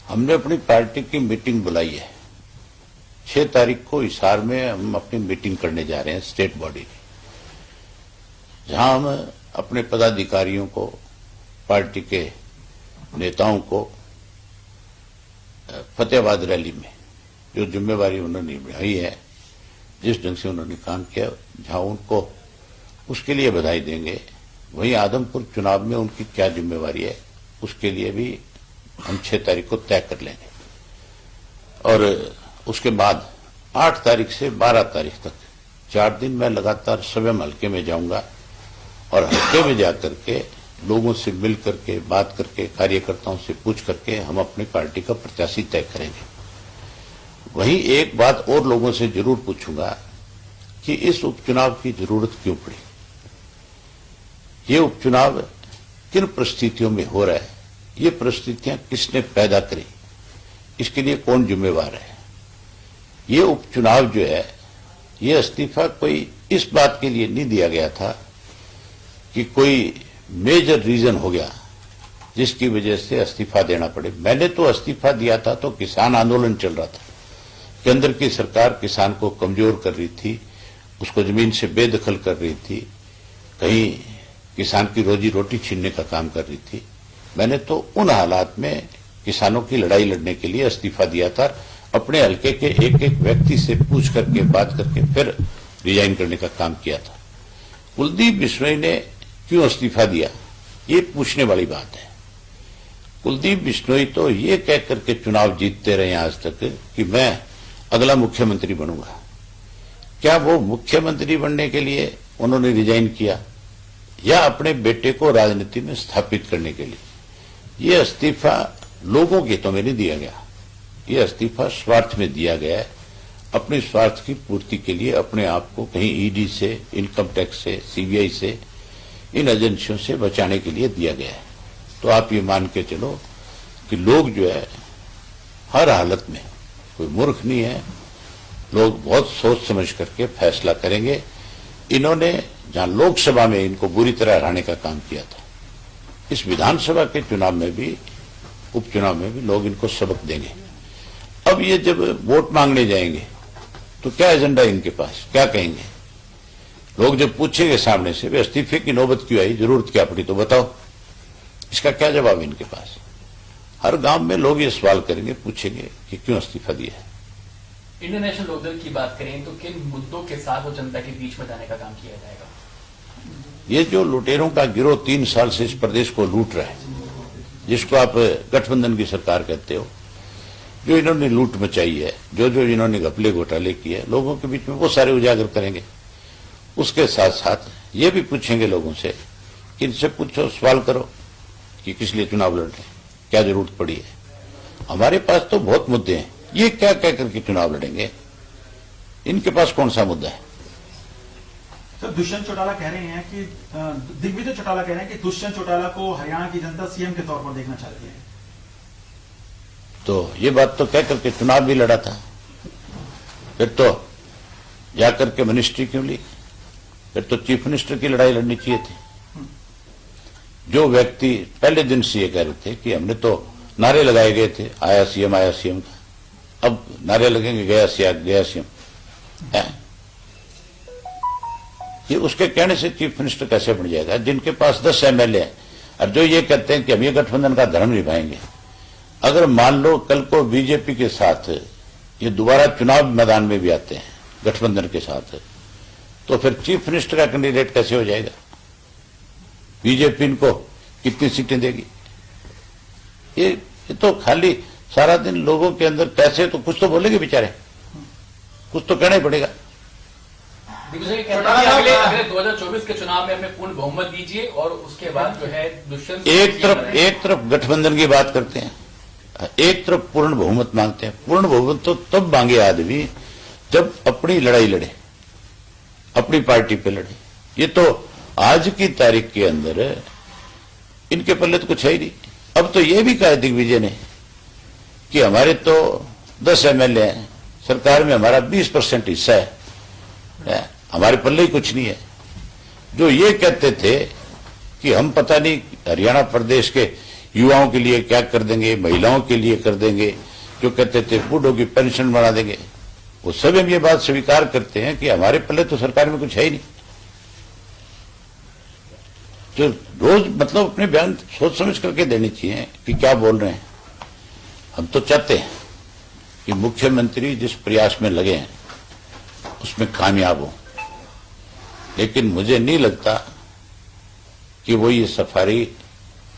हमने अपनी पार्टी की मीटिंग बुलाई है। 6 तारीख को हिसार में हम अपनी मीटिंग करने जा रहे हैं स्टेट बॉडी की, जहां हम अपने पदाधिकारियों को, पार्टी के नेताओं को फतेहाबाद रैली में जो जिम्मेवारी उन्होंने निभाई है, जिस ढंग से उन्होंने काम किया, जहां उनको उसके लिए बधाई देंगे। वहीं आदमपुर चुनाव में उनकी क्या जिम्मेवारी है उसके लिए भी हम 6 तारीख को तय कर लेंगे। और उसके बाद 8 तारीख से 12 तारीख तक 4 दिन मैं लगातार स्वयं हल्के में जाऊंगा और हल्के में जाकर के लोगों से मिल करके, बात करके, कार्यकर्ताओं से पूछ करके हम अपनी पार्टी का प्रत्याशी तय करेंगे। वहीं एक बात और लोगों से जरूर पूछूंगा कि इस उपचुनाव की जरूरत क्यों पड़ी, ये उपचुनाव किन परिस्थितियों में हो रहा है, ये परिस्थितियां किसने पैदा करी, इसके लिए कौन जिम्मेवार है। ये उपचुनाव जो है, ये इस्तीफा कोई इस बात के लिए नहीं दिया गया था कि कोई मेजर रीजन हो गया जिसकी वजह से इस्तीफा देना पड़े। मैंने तो इस्तीफा दिया था तो किसान आंदोलन चल रहा था, केंद्र की सरकार किसान को कमजोर कर रही थी, उसको जमीन से बेदखल कर रही थी, कहीं किसान की रोजी रोटी छीनने का काम कर रही थी। मैंने तो उन हालात में किसानों की लड़ाई लड़ने के लिए इस्तीफा दिया था, अपने हल्के के एक एक व्यक्ति से पूछ करके, बात करके फिर रिजाइन करने का काम किया था। कुलदीप बिश्नोई ने क्यों इस्तीफा दिया, ये पूछने वाली बात है। कुलदीप बिश्नोई तो ये कह करके चुनाव जीतते रहे आज तक कि मैं अगला मुख्यमंत्री बनूंगा। क्या वो मुख्यमंत्री बनने के लिए उन्होंने रिजाइन किया या अपने बेटे को राजनीति में स्थापित करने के लिए? ये इस्तीफा लोगों के हितों में नहीं दिया गया, ये इस्तीफा स्वार्थ में दिया गया है, अपने स्वार्थ की पूर्ति के लिए, अपने आप को कहीं ईडी से, इनकम टैक्स से, सीबीआई से, इन एजेंसियों से बचाने के लिए दिया गया है। तो आप ये मान के चलो कि लोग जो है हर हालत में, कोई मूर्ख नहीं है, लोग बहुत सोच समझ करके फैसला करेंगे। इन्होंने जहां लोकसभा में इनको बुरी तरह हराने का काम किया था, इस विधानसभा के चुनाव में भी, उपचुनाव में भी लोग इनको सबक देंगे। अब ये जब वोट मांगने जाएंगे तो क्या एजेंडा इनके पास, क्या कहेंगे? लोग जब पूछेंगे सामने से वे इस्तीफे की नौबत क्यों आई, जरूरत क्या पड़ी, तो बताओ, इसका क्या जवाब है इनके पास? हर गांव में लोग ये सवाल करेंगे, पूछेंगे कि क्यों इस्तीफा दिया है। इंडियन नेशनल लोकदल की बात करें तो किन मुद्दों के साथ वो जनता के बीच में जाने का काम किया जाएगा? ये जो लुटेरों का गिरोह 3 साल से इस प्रदेश को लूट रहा है, जिसको आप गठबंधन की सरकार कहते हो, जो इन्होंने लूट मचाई है, जो जो इन्होंने घपले घोटाले किए, लोगों के बीच में वो सारे उजागर करेंगे। उसके साथ साथ ये भी पूछेंगे लोगों से कि इनसे पूछो, सवाल करो कि किस लिए चुनाव लड़ रहे, क्या जरूरत पड़ी है। हमारे पास तो बहुत मुद्दे हैं, ये क्या कह करके चुनाव लड़ेंगे, इनके पास कौन सा मुद्दा है? सर, दुष्यंत चौटाला कह रहे हैं कि दिग्विजय चौटाला कह रहे हैं कि दुष्यंत चौटाला को हरियाणा की जनता सीएम के तौर पर देखना चाहती है। तो ये बात तो कह करके चुनाव भी लड़ा था, फिर तो जाकर के मिनिस्ट्री क्यों ली? फिर तो चीफ मिनिस्टर की लड़ाई लड़नी चाहिए थी। जो व्यक्ति पहले दिन से ये कह रहे थे कि हमने तो नारे लगाए गए थे, आया सीएम का, अब नारे लगेंगे गया सीएम, ये उसके कहने से चीफ मिनिस्टर कैसे बन जाएगा? जिनके पास 10 एमएलए हैं और जो ये कहते हैं कि हम ये गठबंधन का धर्म निभाएंगे। अगर मान लो कल को बीजेपी के साथ ये दोबारा चुनाव मैदान में भी आते हैं गठबंधन के साथ, तो फिर चीफ मिनिस्टर का कैंडिडेट कैसे हो जाएगा? बीजेपी इनको कितनी सीटें देगी? ये तो खाली सारा दिन लोगों के अंदर कैसे, तो कुछ तो बोलेंगे बेचारे, कुछ तो कहना ही पड़ेगा। अगले 2024 के चुनाव में हमें पूर्ण बहुमत दीजिए और उसके बाद जो है दुष्यंत, एक तरफ गठबंधन की बात करते हैं, एक तरफ पूर्ण बहुमत मांगते हैं। पूर्ण बहुमत तो तब मांगे आदमी जब अपनी लड़ाई लड़े, अपनी पार्टी पे लड़े। ये तो आज की तारीख के अंदर इनके पल्ले तो कुछ है ही नहीं। अब तो ये भी कहा दिग्विजय ने कि हमारे तो 10 एमएलए हैं, सरकार में हमारा 20% हिस्सा है, हमारे पल्ले ही कुछ नहीं है। जो ये कहते थे कि हम पता नहीं हरियाणा प्रदेश के युवाओं के लिए क्या कर देंगे, महिलाओं के लिए कर देंगे, जो कहते थे बूढ़ों की पेंशन बढ़ा देंगे, वो सब हम ये बात स्वीकार करते हैं कि हमारे पल्ले तो सरकार में कुछ है ही नहीं। तो रोज मतलब अपने बयान सोच समझ करके देनी चाहिए कि क्या बोल रहे हैं। हम तो चाहते हैं कि मुख्यमंत्री जिस प्रयास में लगे हैं उसमें कामयाब हो, लेकिन मुझे नहीं लगता कि वो ये सफारी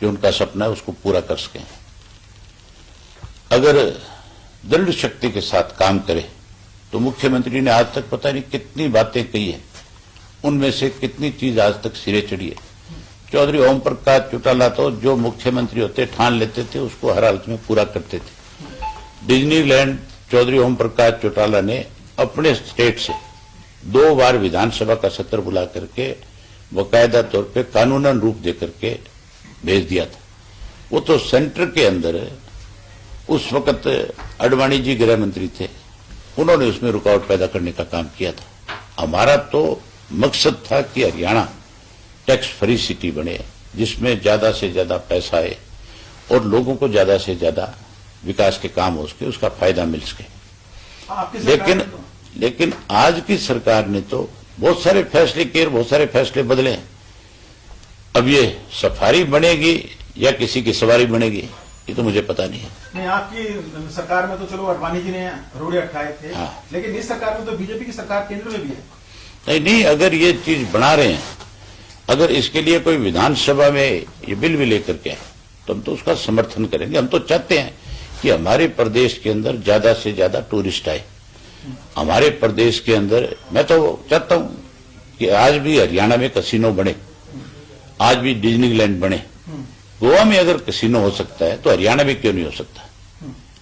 जो उनका सपना है उसको पूरा कर सकें। अगर दृढ़ शक्ति के साथ काम करे तो मुख्यमंत्री ने आज तक पता नहीं कितनी बातें कही है, उनमें से कितनी चीज आज तक सिरे चढ़ी है। चौधरी ओम प्रकाश चौटाला तो जो मुख्यमंत्री होते ठान लेते थे उसको हर हालत में पूरा करते थे। डिज्नीलैंड चौधरी ओम प्रकाश चौटाला ने अपने स्टेट से 2 बार विधानसभा का सत्र बुला करके बाकायदा तौर पे कानूनन रूप दे करके भेज दिया था। वो तो सेंटर के अंदर उस वक्त अडवाणी जी गृह मंत्री थे, उन्होंने उसमें रुकावट पैदा करने का काम किया था। हमारा तो मकसद था कि हरियाणा टैक्स फ्री सिटी बने, जिसमें ज्यादा से ज्यादा पैसा आए और लोगों को ज्यादा से ज्यादा विकास के काम हो सके, उसका फायदा मिल सके। लेकिन आज की सरकार ने तो बहुत सारे फैसले किए, बहुत सारे फैसले बदले। अब ये सफारी बनेगी या किसी की सवारी बनेगी ये तो मुझे पता नहीं है। नहीं, आपकी सरकार में तो चलो अडवाणी जी ने रोड़े अटकाए थे, हाँ। लेकिन इस सरकार में तो बीजेपी की सरकार केंद्र में भी है। नहीं, अगर ये चीज बना रहे हैं, अगर इसके लिए कोई विधानसभा में ये बिल भी लेकर के आए तो हम तो उसका समर्थन करेंगे। हम तो चाहते हैं कि हमारे प्रदेश के अंदर ज्यादा से ज्यादा टूरिस्ट आए। हमारे प्रदेश के अंदर मैं तो चाहता हूं कि आज भी हरियाणा में कसिनो बने, आज भी डिज्नीलैंड बने। गोवा में अगर कसिनो हो सकता है तो हरियाणा में क्यों नहीं हो सकता?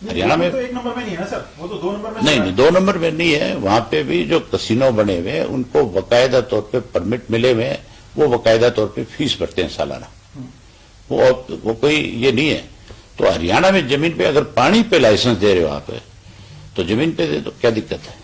हरियाणा में तो 1 नंबर में नहीं है ना सर, वो तो 2 नंबर में। नहीं, 2 नंबर में नहीं है। वहां पे भी जो कसिनो बने हुए हैं उनको बाकायदा तौर पे परमिट मिले हुए हैं, वो बाकायदा तौर पे फीस भरते हैं सालाना। वो कोई ये नहीं है। तो हरियाणा में जमीन पे अगर पानी पे लाइसेंस दे रहे हो आप तो जमीन पे दे दो, क्या दिक्कत है?